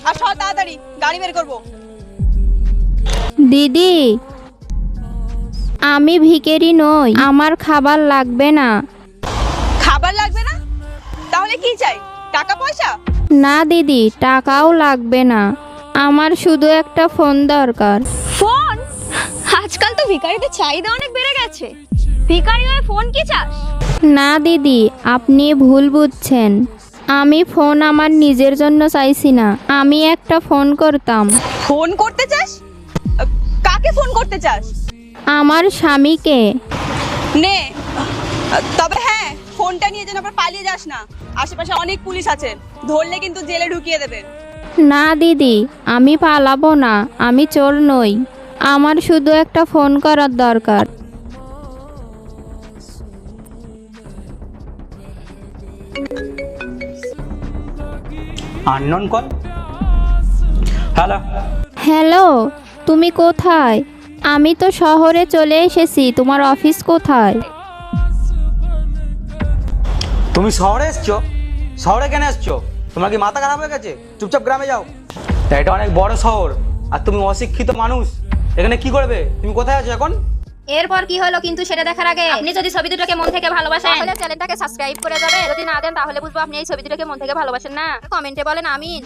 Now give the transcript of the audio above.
আর সব তাড়াতাড়ি গাড়ি বের করবো। দিদি, আমি ভিখারি নই, আমার খাবার লাগবে না। খাবার লাগবে না? তাহলে কি চাই? টাকা পয়সা? না দিদি, টাকাও লাগবে না, আমার শুধু একটা ফোন দরকার। ফোন? আজকাল তো ভিখারিদের চাহিদা অনেক বেড়ে গেছে। ভিখারি হয়ে ফোন কি চাস? না দিদি, আপনি ভুল বুঝছেন। আমি ফোন আমার নিজের জন্য চাইছি না, আমি একটা ফোন করতাম। ফোন করতে চাস? কাকে ফোন করতে চাস? আমার স্বামীকে। নে, তবে হ্যাঁ, ফোনটা নিয়ে যেন আবার পালিয়ে যাস না। আশেপাশে অনেক পুলিশ আছে, ধরলে কিন্তু জেলে ঢুকিয়ে দেবে। না দিদি, আমি পালাবো না, আমি চোর নই, আমার শুধু একটা ফোন করার দরকার। Unknown call. হ্যালো। হ্যালো, তুমি কোথায়? আমি তো শহরে চলে এসেছি, তোমার অফিস কোথায়? তুমি শহরে এসছো? শহরে কেন এসছো? তোমার কি মাথা খারাপ হয়ে গেছে? চুপচাপ গ্রামে যাও। তা এটা অনেক বড় শহর, আর তুমি অশিক্ষিত মানুষ, এখানে কি করবে? তুমি কোথায় আছো এখন? এরপর কি হলো কিন্তু সেটা দেখার আগে আপনি যদি ছবি দুটোকে মন থেকে ভালোবাসেন তাহলে চ্যানেলটাকে সাবস্ক্রাইব করে যাবেন। যদি না দেন তাহলে বুঝবো আপনি এই ছবি দুটোকে মন থেকে ভালোবাসেন না। কমেন্টে বলেন আমিন।